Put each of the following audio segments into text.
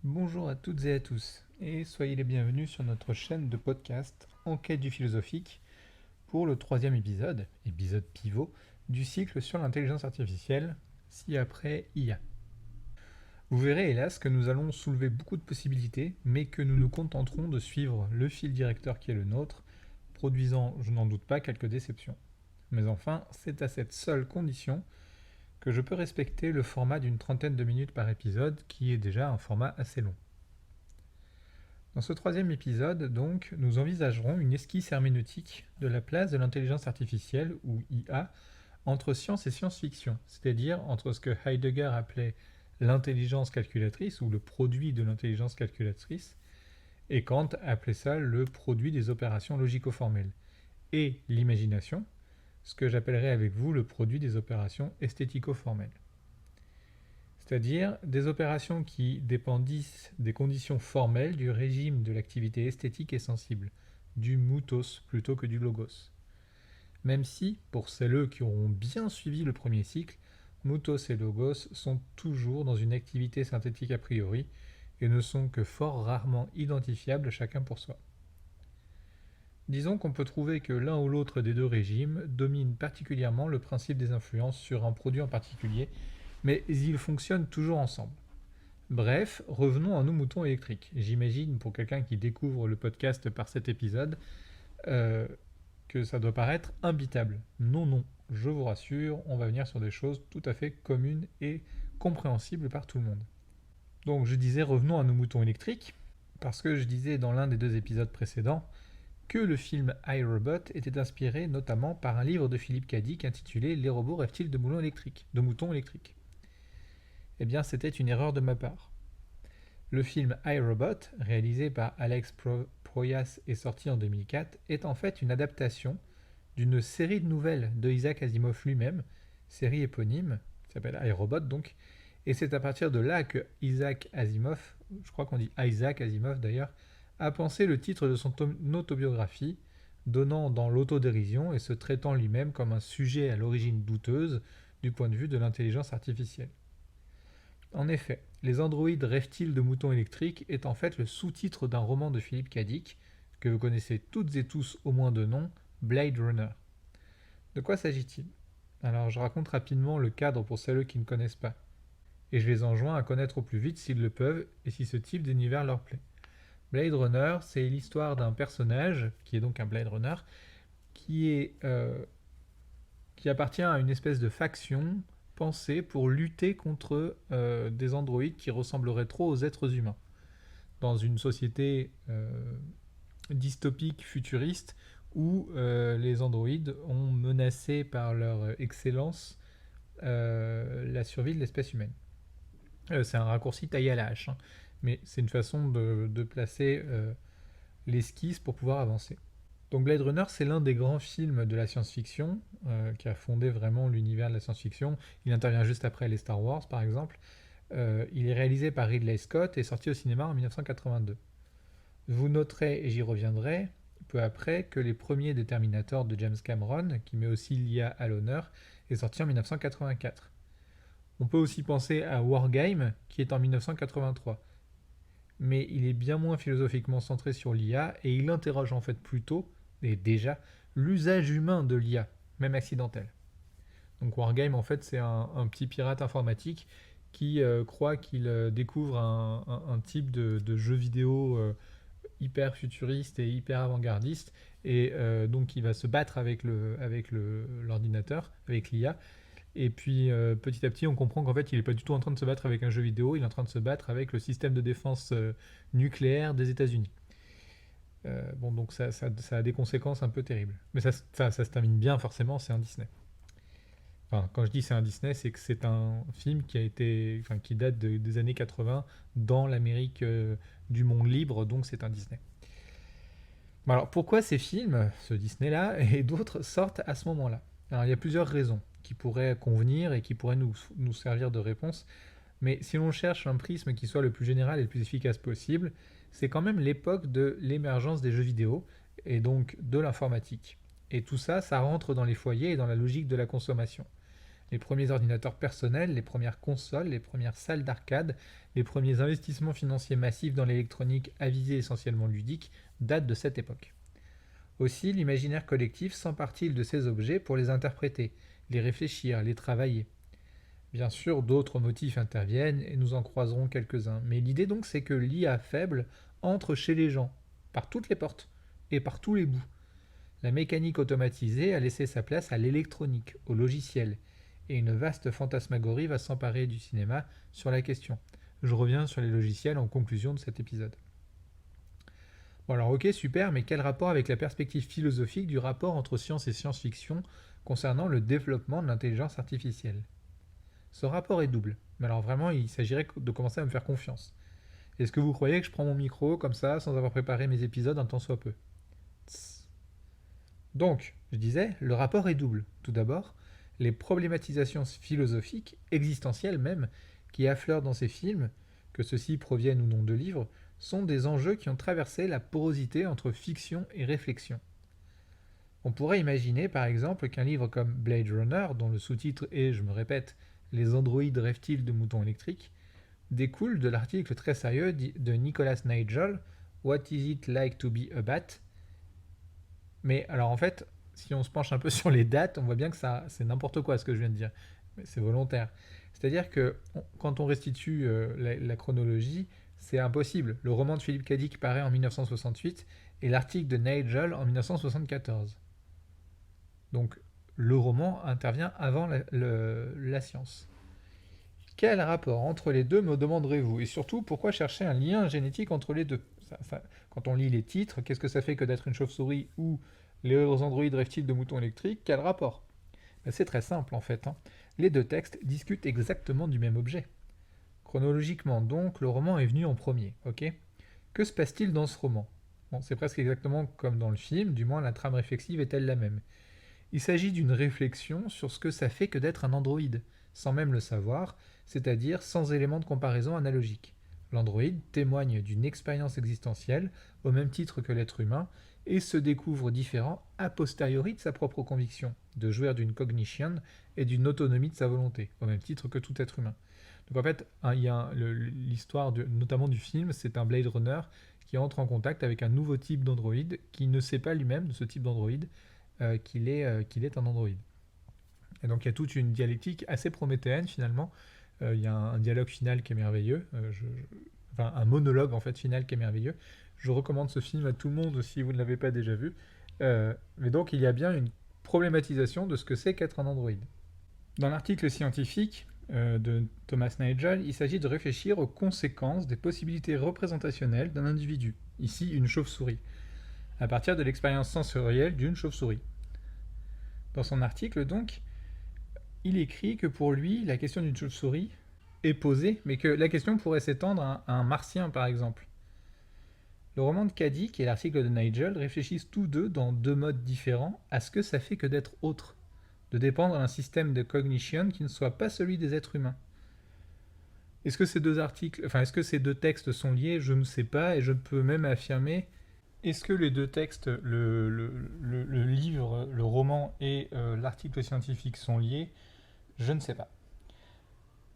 Bonjour à toutes et à tous, et soyez les bienvenus sur notre chaîne de podcast En quête du philosophique pour le troisième épisode pivot, du cycle sur l'intelligence artificielle, ci-après IA. Vous verrez hélas que nous allons soulever beaucoup de possibilités, mais que nous nous contenterons de suivre le fil directeur qui est le nôtre, produisant, je n'en doute pas, quelques déceptions. Mais enfin, c'est à cette seule condition que je peux respecter le format d'une trentaine de minutes par épisode, qui est déjà un format assez long. Dans ce troisième épisode, donc, nous envisagerons une esquisse herméneutique de la place de l'intelligence artificielle, ou IA, entre science et science-fiction, c'est-à-dire entre ce que Heidegger appelait l'intelligence calculatrice, ou le produit de l'intelligence calculatrice, et Kant appelait ça le produit des opérations logico-formelles, et l'imagination, ce que j'appellerai avec vous le produit des opérations esthético-formelles. C'est-à-dire des opérations qui dépendissent des conditions formelles du régime de l'activité esthétique et sensible, du mutos plutôt que du logos. Même si, pour celles qui auront bien suivi le premier cycle, mutos et logos sont toujours dans une activité synthétique a priori et ne sont que fort rarement identifiables chacun pour soi. Disons qu'on peut trouver que l'un ou l'autre des deux régimes domine particulièrement le principe des influences sur un produit en particulier, mais ils fonctionnent toujours ensemble. Bref, revenons à nos moutons électriques. J'imagine, pour quelqu'un qui découvre le podcast par cet épisode, euh, que ça doit paraître imbitable. Non, non, je vous rassure, on va venir sur des choses tout à fait communes et compréhensibles par tout le monde. Donc je disais revenons à nos moutons électriques, parce que je disais dans l'un des deux épisodes précédents que le film iRobot était inspiré notamment par un livre de Philippe Cadic intitulé Les robots rêvent-ils de moutons électriques. Eh bien, c'était une erreur de ma part. Le film iRobot, réalisé par Alex Proyas et sorti en 2004, est en fait une adaptation d'une série de nouvelles de Isaac Asimov lui-même, série éponyme, qui s'appelle iRobot donc, et c'est à partir de là que Isaac Asimov, je crois qu'on dit Isaac Asimov d'ailleurs, a pensé le titre de son autobiographie, donnant dans l'autodérision et se traitant lui-même comme un sujet à l'origine douteuse du point de vue de l'intelligence artificielle. En effet, Les androïdes rêvent-ils de moutons électriques est en fait le sous-titre d'un roman de Philippe Cadic, que vous connaissez toutes et tous au moins de nom, Blade Runner. De quoi s'agit-il? Alors je raconte rapidement le cadre pour celles qui ne connaissent pas, et je les enjoins à connaître au plus vite s'ils le peuvent et si ce type d'univers leur plaît. Blade Runner, c'est l'histoire d'un personnage, qui est donc un Blade Runner, qui, est, qui appartient à une espèce de faction pensée pour lutter contre des androïdes qui ressembleraient trop aux êtres humains. Dans une société dystopique, futuriste, où les androïdes ont menacé par leur excellence la survie de l'espèce humaine. C'est un raccourci taillé à la hache, hein, mais c'est une façon de placer l'esquisse pour pouvoir avancer. Donc Blade Runner, c'est l'un des grands films de la science-fiction qui a fondé vraiment l'univers de la science-fiction. Il intervient juste après les Star Wars, par exemple. Il est réalisé par Ridley Scott et sorti au cinéma en 1982. Vous noterez, et j'y reviendrai peu après, que les premiers des Terminator de James Cameron, qui met aussi l'IA à l'honneur, est sorti en 1984. On peut aussi penser à Wargame, qui est en 1983. Mais il est bien moins philosophiquement centré sur l'IA et il interroge en fait plutôt, et déjà, l'usage humain de l'IA, même accidentel. Donc Wargame, en fait, c'est un petit pirate informatique qui croit qu'il découvre un type de jeu vidéo hyper futuriste et hyper avant-gardiste, et donc il va se battre avec l'ordinateur, avec l'IA, et puis petit à petit on comprend qu'en fait il n'est pas du tout en train de se battre avec un jeu vidéo, il est en train de se battre avec le système de défense nucléaire des États-Unis. Bon, donc ça a des conséquences un peu terribles. Mais ça se termine bien, forcément, c'est un Disney. Enfin, quand je dis c'est un Disney, c'est que c'est un film qui date des années 80 dans l'Amérique du monde libre, donc c'est un Disney. Bon, alors pourquoi ces films, ce Disney-là, et d'autres sortent à ce moment-là? Alors il y a plusieurs raisons qui pourraient convenir et qui pourraient nous servir de réponse, mais si l'on cherche un prisme qui soit le plus général et le plus efficace possible, c'est quand même l'époque de l'émergence des jeux vidéo et donc de l'informatique. Et tout ça, ça rentre dans les foyers et dans la logique de la consommation. Les premiers ordinateurs personnels, les premières consoles, les premières salles d'arcade, les premiers investissements financiers massifs dans l'électronique à visée essentiellement ludique datent de cette époque. Aussi, l'imaginaire collectif s'empare-t-il de ces objets pour les interpréter, les réfléchir, les travailler. Bien sûr, d'autres motifs interviennent et nous en croiserons quelques-uns, mais l'idée donc c'est que l'IA faible entre chez les gens, par toutes les portes et par tous les bouts. La mécanique automatisée a laissé sa place à l'électronique, au logiciel, et une vaste fantasmagorie va s'emparer du cinéma sur la question. Je reviens sur les logiciels en conclusion de cet épisode. Bon alors ok, super, mais quel rapport avec la perspective philosophique du rapport entre science et science-fiction concernant le développement de l'intelligence artificielle? Ce rapport est double, mais alors vraiment il s'agirait de commencer à me faire confiance. Est-ce que vous croyez que je prends mon micro comme ça sans avoir préparé mes épisodes un tant soit peu? Tss. Donc, je disais, le rapport est double. Tout d'abord, les problématisations philosophiques, existentielles même, qui affleurent dans ces films, que ceux-ci proviennent ou non de livres, sont des enjeux qui ont traversé la porosité entre fiction et réflexion. On pourrait imaginer par exemple qu'un livre comme Blade Runner, dont le sous-titre est, je me répète, Les androïdes rêvent-ils de moutons électriques, découle de l'article très sérieux de Nicholas Nigel, What is it like to be a bat? Mais alors en fait, si on se penche un peu sur les dates, on voit bien que ça, c'est n'importe quoi ce que je viens de dire. Mais c'est volontaire. C'est-à-dire que quand on restitue la chronologie, c'est impossible. Le roman de Philippe Cadic paraît en 1968 et l'article de Nigel en 1974. Donc le roman intervient avant la science. Quel rapport entre les deux, me demanderez-vous? Et surtout, pourquoi chercher un lien génétique entre les deux? Quand on lit les titres, qu'est-ce que ça fait que d'être une chauve-souris ou les androïdes rêvent-ils de moutons électriques? Quel rapport? Ben, c'est très simple en fait. Les deux textes discutent exactement du même objet. Chronologiquement donc, le roman est venu en premier, ok? Que se passe-t-il dans ce roman? Bon, c'est presque exactement comme dans le film, du moins la trame réflexive est-elle la même. Il s'agit d'une réflexion sur ce que ça fait que d'être un androïde, sans même le savoir, c'est-à-dire sans élément de comparaison analogique. L'androïde témoigne d'une expérience existentielle, au même titre que l'être humain, et se découvre différent a posteriori de sa propre conviction, de jouir d'une cognition et d'une autonomie de sa volonté, au même titre que tout être humain. Donc en fait, il y a l'histoire notamment du film, c'est un Blade Runner qui entre en contact avec un nouveau type d'androïde qui ne sait pas lui-même de ce type d'androïde qu'il est un androïde. Et donc il y a toute une dialectique assez prométhéenne finalement. Il y a un dialogue final qui est merveilleux, enfin un monologue en fait final qui est merveilleux. Je recommande ce film à tout le monde si vous ne l'avez pas déjà vu. Mais donc il y a bien une problématisation de ce que c'est qu'être un androïde. Dans l'article scientifique de Thomas Nigel, il s'agit de réfléchir aux conséquences des possibilités représentationnelles d'un individu, ici une chauve-souris, à partir de l'expérience sensorielle d'une chauve-souris. Dans son article donc, il écrit que pour lui, la question d'une chauve-souris est posée, mais que la question pourrait s'étendre à un martien par exemple. Le roman de Cadic et l'article de Nigel réfléchissent tous deux dans deux modes différents à ce que ça fait que d'être autre, de dépendre d'un système de cognition qui ne soit pas celui des êtres humains. Est-ce que est-ce que ces deux textes sont liés? Je ne sais pas, et je peux même affirmer. Est-ce que les deux textes, le livre, le roman et l'article scientifique sont liés? Je ne sais pas.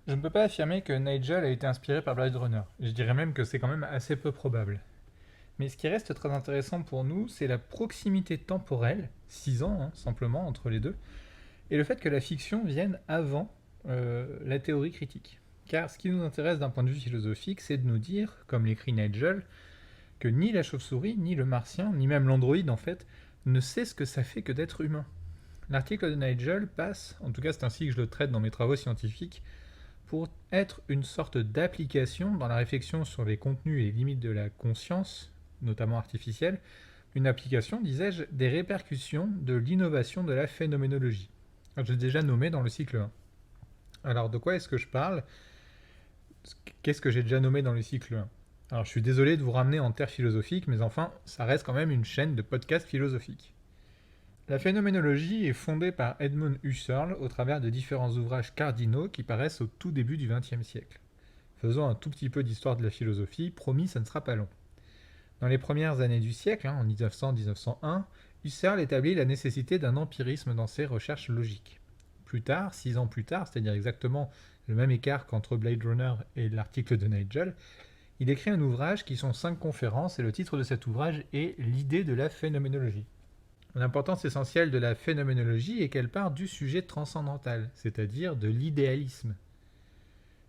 Je ne peux pas affirmer que Nigel a été inspiré par Blade Runner. Je dirais même que c'est quand même assez peu probable. Mais ce qui reste très intéressant pour nous, c'est la proximité temporelle, 6 ans simplement entre les deux, et le fait que la fiction vienne avant la théorie critique. Car ce qui nous intéresse d'un point de vue philosophique, c'est de nous dire, comme l'écrit Nigel, que ni la chauve-souris, ni le martien, ni même l'androïde en fait, ne sait ce que ça fait que d'être humain. L'article de Nigel passe, en tout cas c'est ainsi que je le traite dans mes travaux scientifiques, pour être une sorte d'application dans la réflexion sur les contenus et les limites de la conscience, notamment artificielle, une application, disais-je, des répercussions de l'innovation de la phénoménologie. Je l'ai déjà nommé dans le cycle 1. Alors de quoi est-ce que je parle? Qu'est-ce que j'ai déjà nommé dans le cycle 1? Alors je suis désolé de vous ramener en terre philosophique, mais enfin, ça reste quand même une chaîne de podcasts philosophiques. La phénoménologie est fondée par Edmund Husserl au travers de différents ouvrages cardinaux qui paraissent au tout début du XXe siècle. Faisons un tout petit peu d'histoire de la philosophie, promis, ça ne sera pas long. Dans les premières années du siècle, en 1900-1901, Husserl établit la nécessité d'un empirisme dans ses recherches logiques. plus tard, 6 ans plus tard, c'est-à-dire exactement le même écart qu'entre Blade Runner et l'article de Nigel, il écrit un ouvrage qui sont 5 conférences et le titre de cet ouvrage est L'idée de la phénoménologie. L'importance essentielle de la phénoménologie est qu'elle part du sujet transcendantal, c'est-à-dire de l'idéalisme.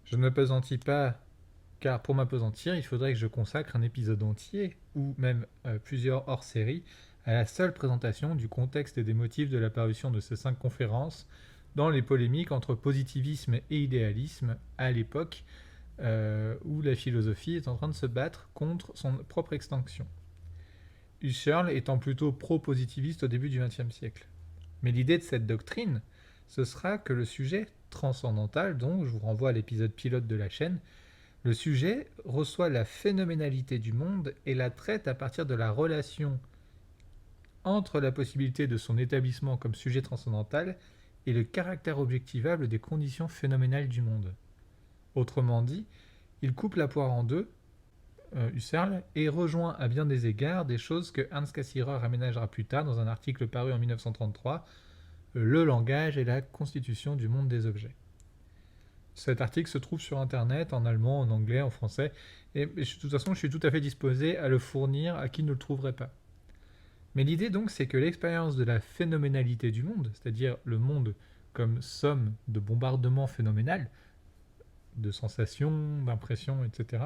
Je ne m'appesantis pas, car pour m'appesantir, il faudrait que je consacre un épisode entier, ou même plusieurs hors-séries, à la seule présentation du contexte et des motifs de la parution de ces 5 conférences dans les polémiques entre positivisme et idéalisme à l'époque où la philosophie est en train de se battre contre son propre extinction. Husserl étant plutôt pro-positiviste au début du XXe siècle. Mais l'idée de cette doctrine, ce sera que le sujet transcendantal, donc je vous renvoie à l'épisode pilote de la chaîne, le sujet reçoit la phénoménalité du monde et la traite à partir de la relation entre la possibilité de son établissement comme sujet transcendantal et le caractère objectivable des conditions phénoménales du monde. Autrement dit, il coupe la poire en deux, Husserl, et rejoint à bien des égards des choses que Hans Cassirer aménagera plus tard dans un article paru en 1933, Le langage et la constitution du monde des objets. Cet article se trouve sur internet, en allemand, en anglais, en français, et de toute façon je suis tout à fait disposé à le fournir à qui ne le trouverait pas. Mais l'idée donc c'est que l'expérience de la phénoménalité du monde, c'est-à-dire le monde comme somme de bombardements phénoménal, de sensations, d'impressions, etc.,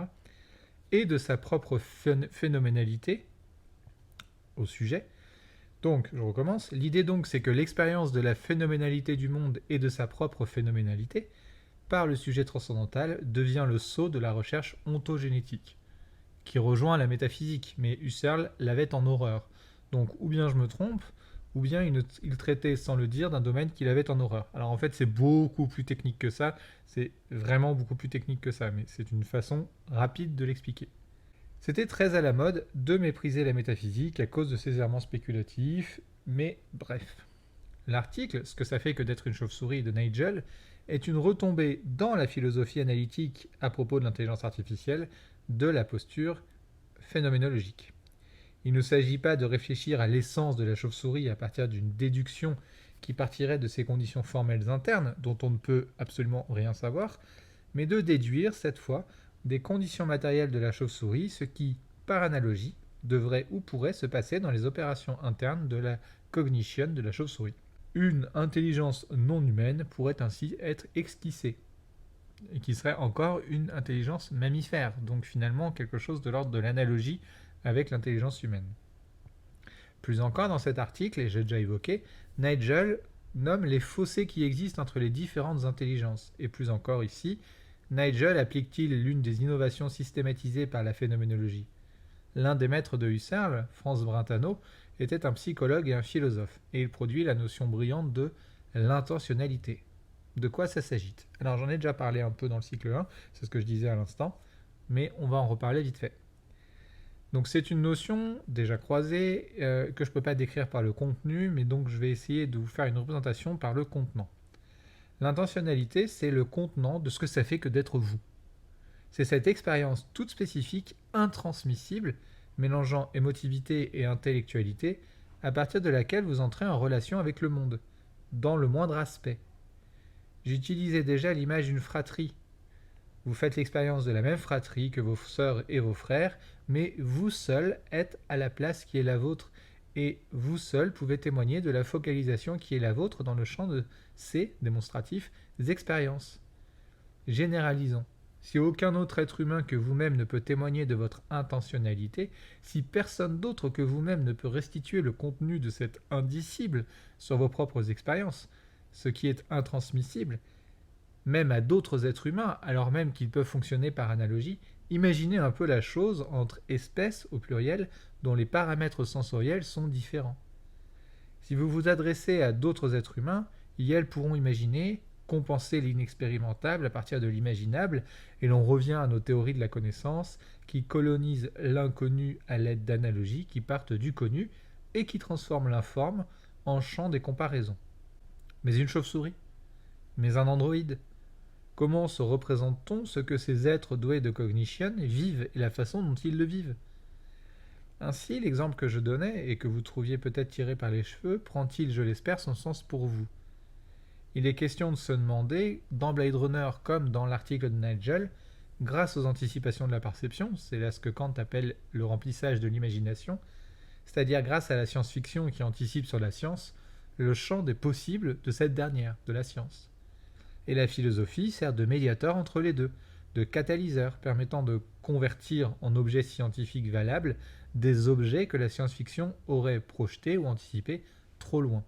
et de sa propre phénoménalité au sujet. Donc, je recommence. L'idée donc c'est que l'expérience de la phénoménalité du monde et de sa propre phénoménalité, par le sujet transcendantal, devient le sceau de la recherche ontogénétique, qui rejoint la métaphysique, mais Husserl l'avait en horreur. Donc, ou bien je me trompe, ou bien il traitait sans le dire d'un domaine qu'il avait en horreur. Alors en fait, c'est beaucoup plus technique que ça, c'est vraiment beaucoup plus technique que ça, mais c'est une façon rapide de l'expliquer. C'était très à la mode de mépriser la métaphysique à cause de ses errements spéculatifs, mais bref. L'article, ce que ça fait que d'être une chauve-souris de Nigel, est une retombée dans la philosophie analytique à propos de l'intelligence artificielle de la posture phénoménologique. Il ne s'agit pas de réfléchir à l'essence de la chauve-souris à partir d'une déduction qui partirait de ses conditions formelles internes, dont on ne peut absolument rien savoir, mais de déduire, cette fois, des conditions matérielles de la chauve-souris, ce qui, par analogie, devrait ou pourrait se passer dans les opérations internes de la cognition de la chauve-souris. Une intelligence non humaine pourrait ainsi être esquissée, et qui serait encore une intelligence mammifère, donc finalement quelque chose de l'ordre de l'analogie avec l'intelligence humaine. Plus encore dans cet article, et j'ai déjà évoqué, Nigel nomme les fossés qui existent entre les différentes intelligences. Et plus encore ici, Nigel applique-t-il l'une des innovations systématisées par la phénoménologie. L'un des maîtres de Husserl, Franz Brentano, était un psychologue et un philosophe, et il produit la notion brillante de l'intentionnalité. De quoi ça s'agit ? Alors j'en ai déjà parlé un peu dans le cycle 1, c'est ce que je disais à l'instant, mais on va en reparler vite fait. Donc c'est une notion déjà croisée que je ne peux pas décrire par le contenu, mais donc je vais essayer de vous faire une représentation par le contenant. L'intentionnalité, c'est le contenant de ce que ça fait que d'être vous. C'est cette expérience toute spécifique, intransmissible, mélangeant émotivité et intellectualité, à partir de laquelle vous entrez en relation avec le monde, dans le moindre aspect. J'utilisais déjà l'image d'une fratrie. Vous faites l'expérience de la même fratrie que vos sœurs et vos frères, mais vous seul êtes à la place qui est la vôtre, et vous seul pouvez témoigner de la focalisation qui est la vôtre dans le champ de ces démonstratifs expériences. Généralisons. Si aucun autre être humain que vous-même ne peut témoigner de votre intentionnalité, si personne d'autre que vous-même ne peut restituer le contenu de cet indicible sur vos propres expériences, ce qui est intransmissible, même à d'autres êtres humains, alors même qu'ils peuvent fonctionner par analogie, imaginez un peu la chose entre espèces, au pluriel, dont les paramètres sensoriels sont différents. Si vous vous adressez à d'autres êtres humains, elles pourront imaginer, compenser l'inexpérimentable à partir de l'imaginable, et l'on revient à nos théories de la connaissance qui colonisent l'inconnu à l'aide d'analogies qui partent du connu et qui transforment l'informe en champ des comparaisons. Mais une chauve-souris ? Mais un androïde ? Comment se représente-t-on ce que ces êtres doués de cognition vivent et la façon dont ils le vivent ? Ainsi, l'exemple que je donnais, et que vous trouviez peut-être tiré par les cheveux, prend-il, je l'espère, son sens pour vous. Il est question de se demander, dans Blade Runner comme dans l'article de Nigel, grâce aux anticipations de la perception, c'est là ce que Kant appelle le remplissage de l'imagination, c'est-à-dire grâce à la science-fiction qui anticipe sur la science, le champ des possibles de cette dernière, de la science. Et la philosophie sert de médiateur entre les deux, de catalyseur permettant de convertir en objets scientifiques valables des objets que la science-fiction aurait projetés ou anticipés trop loin.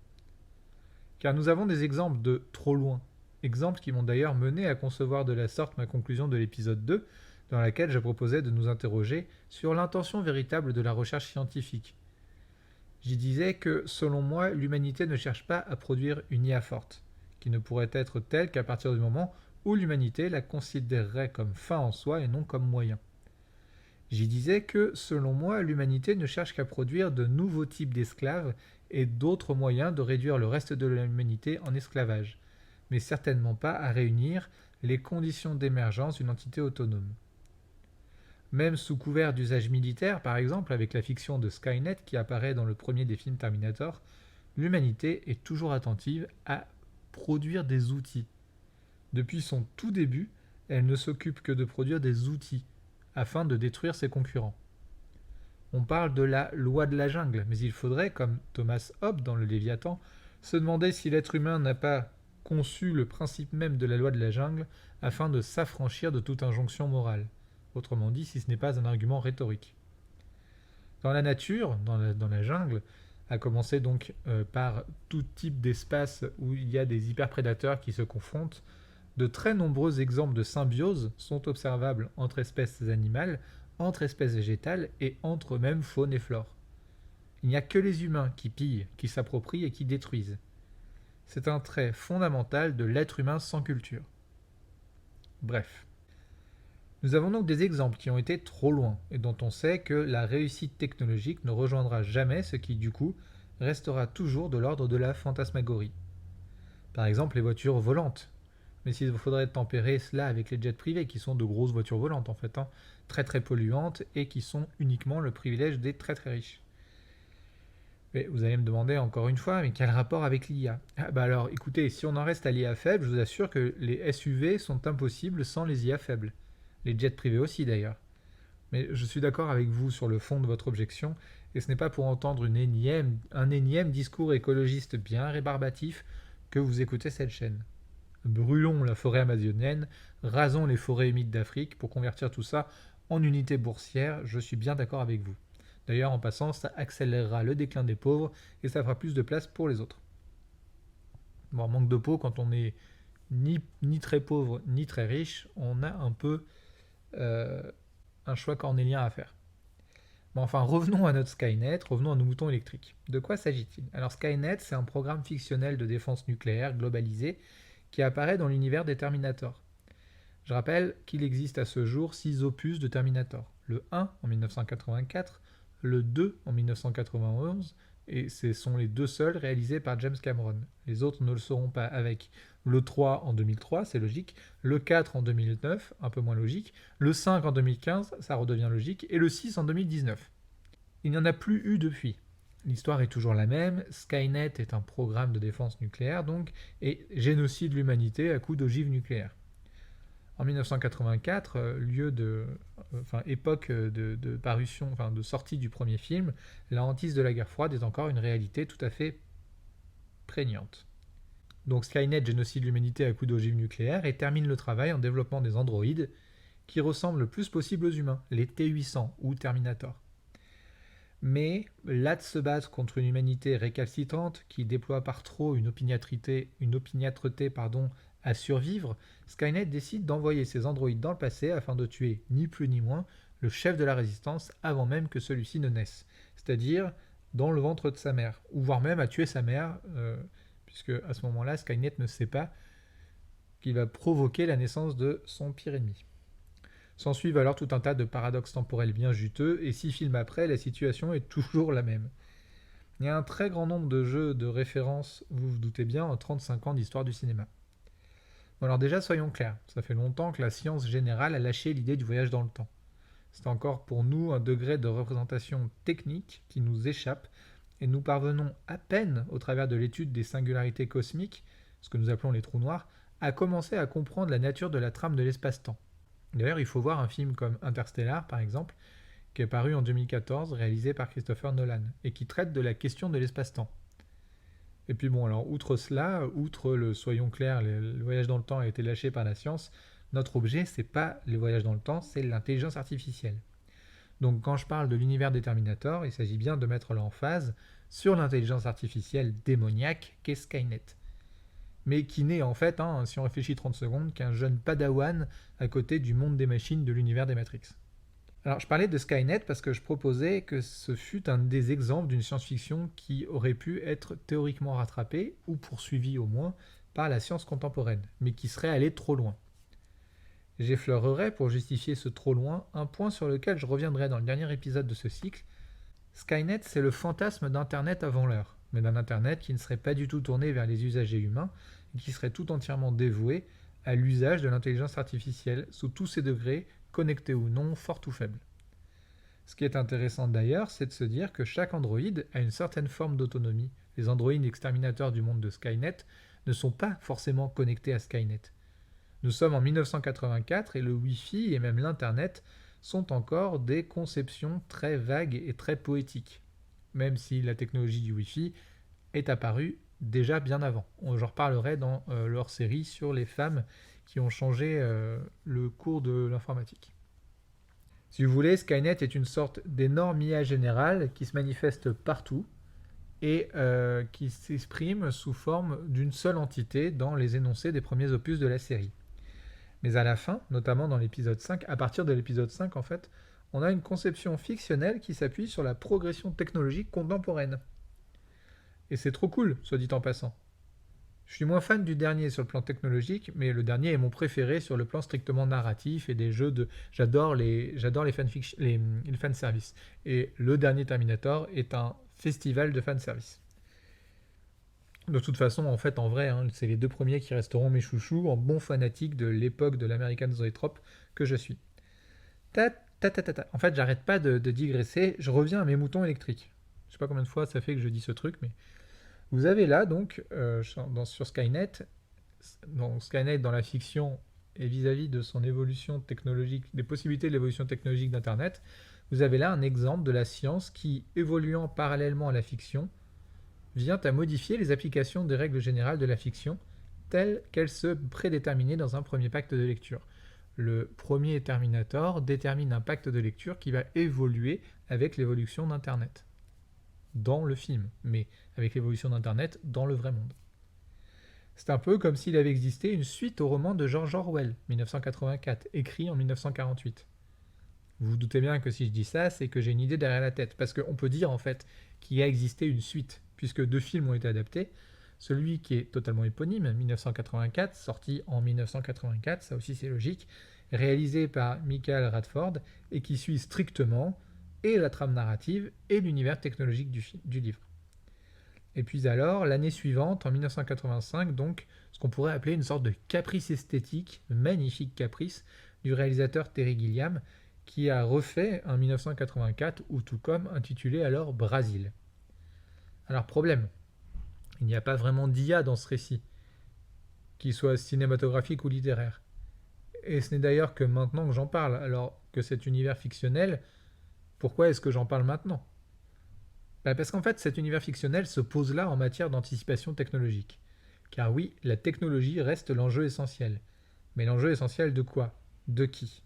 Car nous avons des exemples de trop loin, exemples qui m'ont d'ailleurs mené à concevoir de la sorte ma conclusion de l'épisode 2, dans laquelle je proposais de nous interroger sur l'intention véritable de la recherche scientifique. J'y disais que, selon moi, l'humanité ne cherche pas à produire une IA forte, qui ne pourrait être telle qu'à partir du moment où l'humanité la considérerait comme fin en soi et non comme moyen. J'y disais que, selon moi, l'humanité ne cherche qu'à produire de nouveaux types d'esclaves et d'autres moyens de réduire le reste de l'humanité en esclavage, mais certainement pas à réunir les conditions d'émergence d'une entité autonome. Même sous couvert d'usage militaire, par exemple, avec la fiction de Skynet qui apparaît dans le premier des films Terminator, l'humanité est toujours attentive à produire des outils. Depuis son tout début, elle ne s'occupe que de produire des outils, afin de détruire ses concurrents. On parle de la loi de la jungle, mais il faudrait, comme Thomas Hobbes dans le Léviathan, se demander si l'être humain n'a pas conçu le principe même de la loi de la jungle afin de s'affranchir de toute injonction morale. Autrement dit, si ce n'est pas un argument rhétorique. Dans la nature, dans la jungle, à commencer donc par tout type d'espace où il y a des hyperprédateurs qui se confrontent, de très nombreux exemples de symbiose sont observables entre espèces animales, entre espèces végétales et entre même faune et flore. Il n'y a que les humains qui pillent, qui s'approprient et qui détruisent. C'est un trait fondamental de l'être humain sans culture. Bref. Nous avons donc des exemples qui ont été trop loin et dont on sait que la réussite technologique ne rejoindra jamais ce qui, du coup, restera toujours de l'ordre de la fantasmagorie. Par exemple, les voitures volantes. Mais il faudrait tempérer cela avec les jets privés, qui sont de grosses voitures volantes en fait, très très polluantes et qui sont uniquement le privilège des très très riches. Mais vous allez me demander encore une fois, mais quel rapport avec l'IA? Alors écoutez, si on en reste à l'IA faible, je vous assure que les SUV sont impossibles sans les IA faibles. Les jets privés aussi d'ailleurs. Mais je suis d'accord avec vous sur le fond de votre objection, et ce n'est pas pour entendre un énième discours écologiste bien rébarbatif que vous écoutez cette chaîne. Brûlons la forêt amazonienne, rasons les forêts humides d'Afrique pour convertir tout ça en unités boursières, je suis bien d'accord avec vous. D'ailleurs, en passant, ça accélérera le déclin des pauvres et ça fera plus de place pour les autres. Bon, manque de peau, quand on est ni très pauvre ni très riche, on a un peu un choix cornélien à faire. Bon, enfin, revenons à notre Skynet, revenons à nos moutons électriques. De quoi s'agit-il? Alors Skynet, c'est un programme fictionnel de défense nucléaire globalisé qui apparaît dans l'univers des Terminator. Je rappelle qu'il existe à ce jour 6 opus de Terminator. Le 1 en 1984, le 2 en 1991, et ce sont les deux seuls réalisés par James Cameron. Les autres ne le seront pas, avec le 3 en 2003, c'est logique, le 4 en 2009, un peu moins logique, le 5 en 2015, ça redevient logique, et le 6 en 2019. Il n'y en a plus eu depuis. L'histoire est toujours la même, Skynet est un programme de défense nucléaire donc, et génocide l'humanité à coups d'ogives nucléaires. En 1984, époque de parution, de sortie du premier film, la hantise de la guerre froide est encore une réalité tout à fait prégnante. Donc Skynet génocide l'humanité à coups d'ogives nucléaires et termine le travail en développant des androïdes qui ressemblent le plus possible aux humains, les T-800 ou Terminator. Mais là de se battre contre une humanité récalcitrante qui déploie par trop une opiniâtreté à survivre, Skynet décide d'envoyer ses androïdes dans le passé afin de tuer ni plus ni moins le chef de la résistance avant même que celui-ci ne naisse, c'est-à-dire dans le ventre de sa mère, ou voire même à tuer sa mère, puisque à ce moment-là Skynet ne sait pas qu'il va provoquer la naissance de son pire ennemi. S'ensuivent alors tout un tas de paradoxes temporels bien juteux, et 6 films après, la situation est toujours la même. Il y a un très grand nombre de jeux de référence, vous vous doutez bien, en 35 ans d'histoire du cinéma. Bon alors déjà, soyons clairs, ça fait longtemps que la science générale a lâché l'idée du voyage dans le temps. C'est encore pour nous un degré de représentation technique qui nous échappe, et nous parvenons à peine, au travers de l'étude des singularités cosmiques, ce que nous appelons les trous noirs, a commencé à comprendre la nature de la trame de l'espace-temps. D'ailleurs, il faut voir un film comme Interstellar, par exemple, qui est paru en 2014, réalisé par Christopher Nolan, et qui traite de la question de l'espace-temps. Et puis bon, alors outre cela, outre le soyons clairs, le voyage dans le temps a été lâché par la science, notre objet, c'est pas le voyage dans le temps, c'est l'intelligence artificielle. Donc quand je parle de l'univers des Terminator, il s'agit bien de mettre l'emphase sur l'intelligence artificielle démoniaque qu'est Skynet. Mais qui n'est en fait, si on réfléchit 30 secondes, qu'un jeune padawan à côté du monde des machines de l'univers des Matrix. Alors je parlais de Skynet parce que je proposais que ce fût un des exemples d'une science-fiction qui aurait pu être théoriquement rattrapée, ou poursuivie au moins, par la science contemporaine, mais qui serait allée trop loin. J'effleurerai, pour justifier ce trop loin, un point sur lequel je reviendrai dans le dernier épisode de ce cycle. Skynet, c'est le fantasme d'Internet avant l'heure, mais d'un Internet qui ne serait pas du tout tourné vers les usagers humains, et qui serait tout entièrement dévoué à l'usage de l'intelligence artificielle, sous tous ses degrés, connecté ou non, fort ou faible. Ce qui est intéressant d'ailleurs, c'est de se dire que chaque androïde a une certaine forme d'autonomie. Les androïdes exterminateurs du monde de Skynet ne sont pas forcément connectés à Skynet. Nous sommes en 1984 et le Wi-Fi et même l'Internet sont encore des conceptions très vagues et très poétiques, même si la technologie du Wi-Fi est apparue déjà bien avant. J'en reparlerai dans leur série sur les femmes qui ont changé le cours de l'informatique. Si vous voulez, Skynet est une sorte d'énorme IA générale qui se manifeste partout et qui s'exprime sous forme d'une seule entité dans les énoncés des premiers opus de la série. Mais à la fin, notamment dans l'épisode 5, à partir de l'épisode 5 en fait, on a une conception fictionnelle qui s'appuie sur la progression technologique contemporaine. Et c'est trop cool, soit dit en passant. Je suis moins fan du dernier sur le plan technologique, mais le dernier est mon préféré sur le plan strictement narratif et des jeux de... J'adore les fanservice. Et le dernier Terminator est un festival de fanservice. De toute façon, en fait, en vrai, c'est les deux premiers qui resteront mes chouchous, en bon fanatique de l'époque de l'American Zoetrope que je suis. En fait, j'arrête pas de digresser, je reviens à mes moutons électriques. Je sais pas combien de fois ça fait que je dis ce truc, mais... Vous avez là, donc, sur Skynet, Skynet dans la fiction et vis-à-vis de son évolution technologique, des possibilités de l'évolution technologique d'Internet, vous avez là un exemple de la science qui, évoluant parallèlement à la fiction, vient à modifier les applications des règles générales de la fiction, telles qu'elles se prédéterminaient dans un premier pacte de lecture. Le premier Terminator détermine un pacte de lecture qui va évoluer avec l'évolution d'Internet. Dans le film, mais avec l'évolution d'Internet dans le vrai monde. C'est un peu comme s'il avait existé une suite au roman de George Orwell, 1984, écrit en 1948. Vous vous doutez bien que si je dis ça, c'est que j'ai une idée derrière la tête, parce qu'on peut dire en fait qu'il a existé une suite, puisque deux films ont été adaptés. Celui qui est totalement éponyme, 1984, sorti en 1984, ça aussi c'est logique, réalisé par Michael Radford, et qui suit strictement et la trame narrative et l'univers technologique du livre. Et puis alors, l'année suivante, en 1985, donc, ce qu'on pourrait appeler une sorte de caprice esthétique, magnifique caprice, du réalisateur Terry Gilliam, qui a refait un 1984 ou tout comme intitulé alors Brasil. Alors problème, il n'y a pas vraiment d'IA dans ce récit, qu'il soit cinématographique ou littéraire. Et ce n'est d'ailleurs que maintenant que j'en parle, alors que cet univers fictionnel, pourquoi est-ce que j'en parle maintenant ? Parce qu'en fait, cet univers fictionnel se pose là en matière d'anticipation technologique. Car oui, la technologie reste l'enjeu essentiel. Mais l'enjeu essentiel de quoi ? De qui ?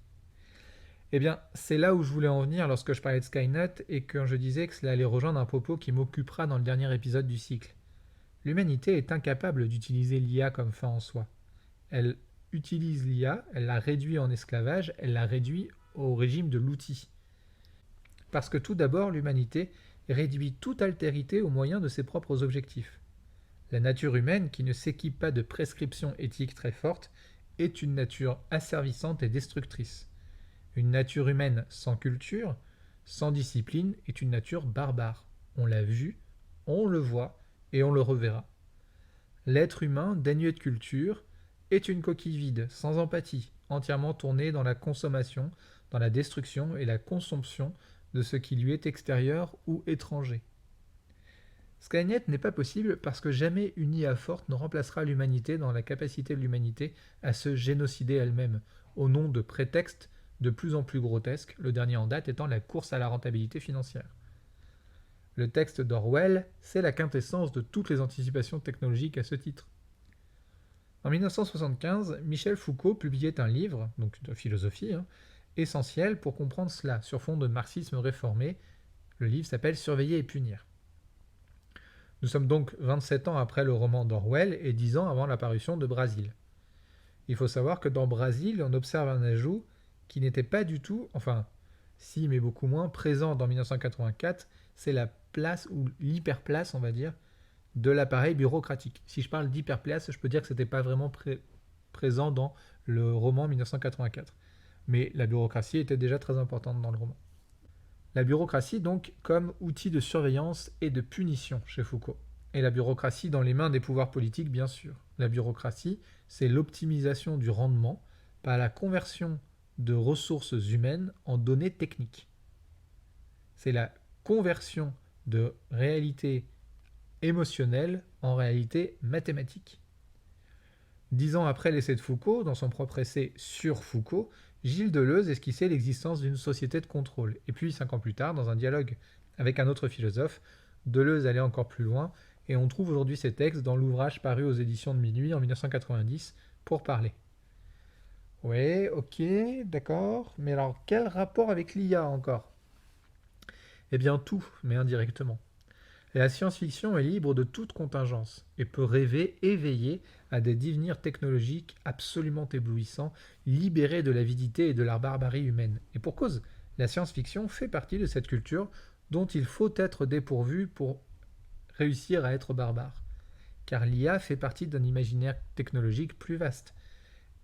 Eh bien, c'est là où je voulais en venir lorsque je parlais de Skynet et quand je disais que cela allait rejoindre un propos qui m'occupera dans le dernier épisode du cycle. L'humanité est incapable d'utiliser l'IA comme fin en soi. Elle utilise l'IA, elle la réduit en esclavage, elle la réduit au régime de l'outil. Parce que tout d'abord, l'humanité réduit toute altérité au moyen de ses propres objectifs. La nature humaine, qui ne s'équipe pas de prescriptions éthiques très fortes, est une nature asservissante et destructrice. Une nature humaine sans culture, sans discipline, est une nature barbare. On l'a vu, on le voit et on le reverra. L'être humain, dénué de culture, est une coquille vide, sans empathie, entièrement tournée dans la consommation, dans la destruction et la consomption de ce qui lui est extérieur ou étranger. Skynet n'est pas possible parce que jamais une IA forte ne remplacera l'humanité dans la capacité de l'humanité à se génocider elle-même, au nom de prétextes de plus en plus grotesques, le dernier en date étant la course à la rentabilité financière. Le texte d'Orwell, c'est la quintessence de toutes les anticipations technologiques à ce titre. En 1975, Michel Foucault publiait un livre, donc de philosophie, essentiel pour comprendre cela, sur fond de marxisme réformé. Le livre s'appelle Surveiller et punir. Nous sommes donc 27 ans après le roman d'Orwell et 10 ans avant l'apparition de Brazil. Il faut savoir que dans Brazil, on observe un ajout qui n'était pas du tout, enfin, si mais beaucoup moins, présent dans 1984, c'est la place, ou l'hyperplace, on va dire, de l'appareil bureaucratique. Si je parle d'hyperplace, je peux dire que ce n'était pas vraiment présent dans le roman 1984. Mais la bureaucratie était déjà très importante dans le roman. La bureaucratie donc comme outil de surveillance et de punition chez Foucault. Et la bureaucratie dans les mains des pouvoirs politiques, bien sûr. La bureaucratie, c'est l'optimisation du rendement par la conversion de ressources humaines en données techniques. C'est la conversion de réalité émotionnelle en réalité mathématique. 10 ans après l'essai de Foucault, dans son propre essai sur Foucault, Gilles Deleuze esquissait l'existence d'une société de contrôle. Et puis, 5 ans plus tard, dans un dialogue avec un autre philosophe, Deleuze allait encore plus loin, et on trouve aujourd'hui ces textes dans l'ouvrage paru aux éditions de Minuit en 1990, Pour parler. Ouais, ok, d'accord, mais alors quel rapport avec l'IA encore? Eh bien tout, mais indirectement. La science-fiction est libre de toute contingence et peut rêver, éveiller à des devenirs technologiques absolument éblouissants, libérés de l'avidité et de la barbarie humaine. Et pour cause, la science-fiction fait partie de cette culture dont il faut être dépourvu pour réussir à être barbare. Car l'IA fait partie d'un imaginaire technologique plus vaste.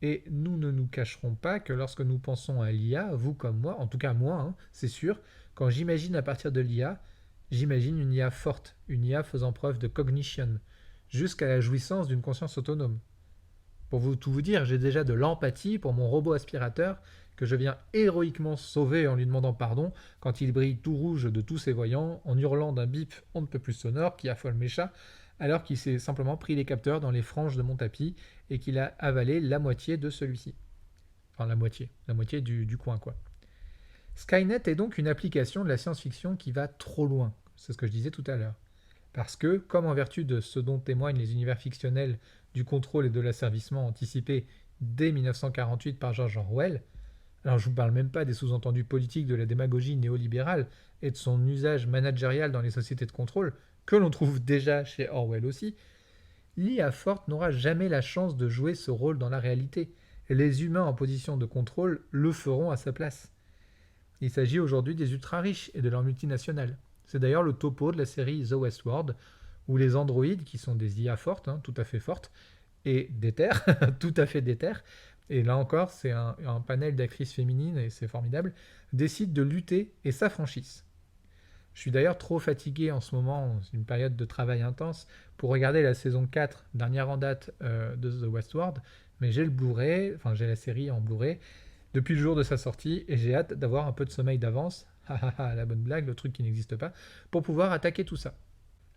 Et nous ne nous cacherons pas que lorsque nous pensons à l'IA, vous comme moi, en tout cas moi, c'est sûr, quand j'imagine à partir de l'IA, j'imagine une IA forte, une IA faisant preuve de cognition, jusqu'à la jouissance d'une conscience autonome. Pour tout vous dire, j'ai déjà de l'empathie pour mon robot aspirateur que je viens héroïquement sauver en lui demandant pardon quand il brille tout rouge de tous ses voyants, en hurlant d'un bip on ne peut plus sonore qui affole mes chats, alors qu'il s'est simplement pris les capteurs dans les franges de mon tapis et qu'il a avalé la moitié de celui-ci. Enfin la moitié du coin quoi. Skynet est donc une application de la science-fiction qui va trop loin, c'est ce que je disais tout à l'heure. Parce que, comme en vertu de ce dont témoignent les univers fictionnels du contrôle et de l'asservissement anticipés dès 1948 par George Orwell, alors je ne vous parle même pas des sous-entendus politiques de la démagogie néolibérale et de son usage managérial dans les sociétés de contrôle, que l'on trouve déjà chez Orwell aussi, l'IA forte n'aura jamais la chance de jouer ce rôle dans la réalité. Et les humains en position de contrôle le feront à sa place. Il s'agit aujourd'hui des ultra-riches et de leurs multinationales. C'est d'ailleurs le topo de la série The Westworld, où les androïdes, qui sont des IA fortes, tout à fait fortes, et déterres, tout à fait déterres, et là encore c'est un panel d'actrices féminines, et c'est formidable, décident de lutter et s'affranchissent. Je suis d'ailleurs trop fatigué en ce moment, c'est une période de travail intense, pour regarder la saison 4, dernière en date de The Westworld, mais j'ai le Blu-ray, enfin j'ai la série en Blu-ray, depuis le jour de sa sortie, et j'ai hâte d'avoir un peu de sommeil d'avance, la bonne blague, le truc qui n'existe pas, pour pouvoir attaquer tout ça.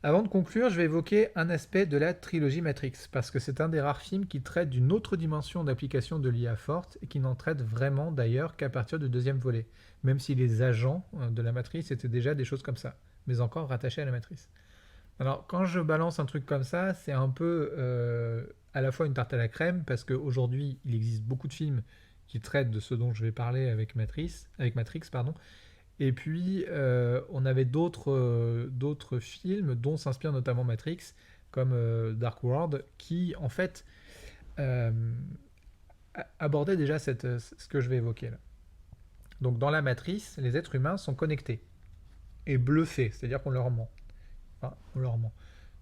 Avant de conclure, je vais évoquer un aspect de la trilogie Matrix, parce que c'est un des rares films qui traite d'une autre dimension d'application de l'IA forte, et qui n'en traite vraiment d'ailleurs qu'à partir du deuxième volet, même si les agents de la matrice étaient déjà des choses comme ça, mais encore rattachés à la matrice. Alors, quand je balance un truc comme ça, c'est un peu à la fois une tarte à la crème, parce qu'aujourd'hui, il existe beaucoup de films qui traitent de ce dont je vais parler avec Matrix, pardon. Et puis, on avait d'autres films, dont s'inspire notamment Matrix, comme Dark World, qui, en fait, euh, abordait déjà ce que je vais évoquer là. Donc, dans la matrice, les êtres humains sont connectés et bluffés, c'est-à-dire qu'on leur ment. Enfin, on leur ment.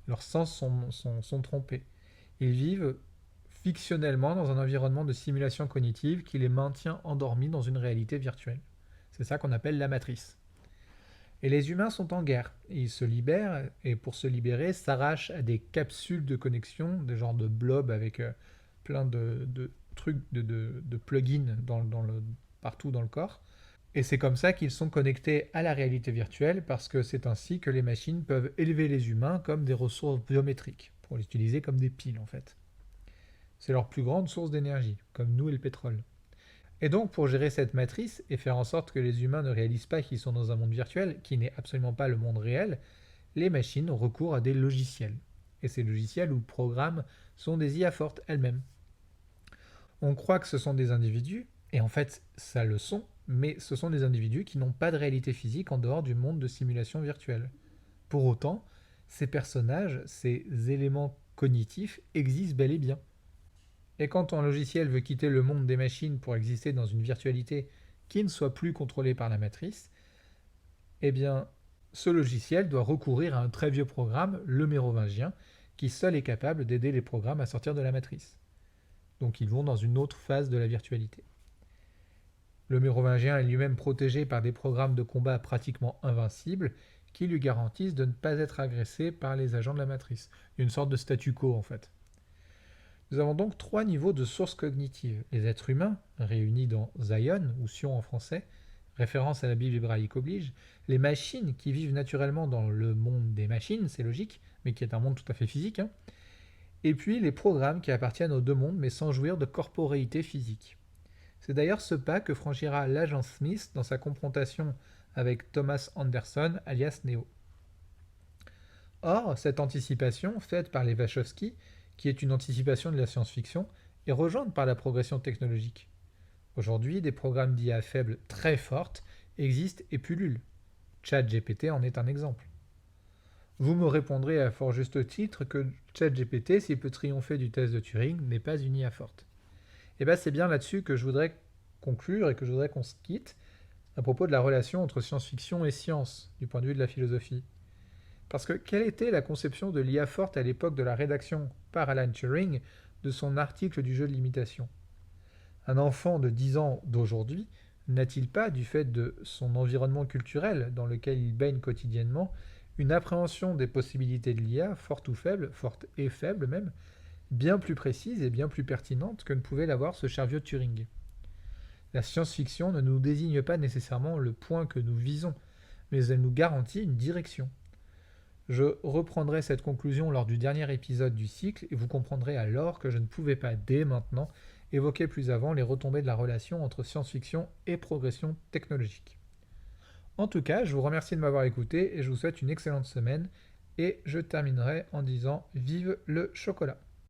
Leurs sens sont trompés. Ils vivent fictionnellement dans un environnement de simulation cognitive qui les maintient endormis dans une réalité virtuelle. C'est ça qu'on appelle la matrice. Et les humains sont en guerre. Ils se libèrent, et pour se libérer, s'arrachent à des capsules de connexion, des genres de blobs avec plein de trucs, de plugins partout dans le corps. Et c'est comme ça qu'ils sont connectés à la réalité virtuelle parce que c'est ainsi que les machines peuvent élever les humains comme des ressources biométriques, pour les utiliser comme des piles en fait. C'est leur plus grande source d'énergie, comme nous et le pétrole. Et donc pour gérer cette matrice et faire en sorte que les humains ne réalisent pas qu'ils sont dans un monde virtuel qui n'est absolument pas le monde réel, les machines ont recours à des logiciels. Et ces logiciels ou programmes sont des IA fortes elles-mêmes. On croit que ce sont des individus, et en fait ça le sont, mais ce sont des individus qui n'ont pas de réalité physique en dehors du monde de simulation virtuelle. Pour autant, ces personnages, ces éléments cognitifs existent bel et bien. Et quand un logiciel veut quitter le monde des machines pour exister dans une virtualité qui ne soit plus contrôlée par la matrice, eh bien, ce logiciel doit recourir à un très vieux programme, le mérovingien, qui seul est capable d'aider les programmes à sortir de la matrice. Donc ils vont dans une autre phase de la virtualité. Le mérovingien est lui-même protégé par des programmes de combat pratiquement invincibles qui lui garantissent de ne pas être agressé par les agents de la matrice. Une sorte de statu quo en fait. Nous avons donc trois niveaux de sources cognitives. Les êtres humains, réunis dans Zion, ou Sion en français, référence à la Bible hébraïque oblige, les machines qui vivent naturellement dans le monde des machines, c'est logique, mais qui est un monde tout à fait physique, hein, et puis les programmes qui appartiennent aux deux mondes mais sans jouir de corporéité physique. C'est d'ailleurs ce pas que franchira l'agent Smith dans sa confrontation avec Thomas Anderson, alias Neo. Or, cette anticipation, faite par les Wachowski, qui est une anticipation de la science-fiction, est rejointe par la progression technologique. Aujourd'hui, des programmes d'IA faibles très fortes existent et pullulent. ChatGPT en est un exemple. Vous me répondrez à fort juste titre que ChatGPT, s'il peut triompher du test de Turing, n'est pas une IA forte. Et bien c'est bien là-dessus que je voudrais conclure et que je voudrais qu'on se quitte à propos de la relation entre science-fiction et science, du point de vue de la philosophie. Parce que quelle était la conception de l'IA forte à l'époque de la rédaction par Alan Turing de son article du jeu de l'imitation? Un enfant de 10 ans d'aujourd'hui n'a-t-il pas, du fait de son environnement culturel dans lequel il baigne quotidiennement, une appréhension des possibilités de l'IA, forte ou faible, forte et faible même, bien plus précise et bien plus pertinente que ne pouvait l'avoir ce cher vieux Turing? La science-fiction ne nous désigne pas nécessairement le point que nous visons, mais elle nous garantit une direction. Je reprendrai cette conclusion lors du dernier épisode du cycle et vous comprendrez alors que je ne pouvais pas dès maintenant évoquer plus avant les retombées de la relation entre science-fiction et progression technologique. En tout cas, je vous remercie de m'avoir écouté et je vous souhaite une excellente semaine et je terminerai en disant vive le chocolat.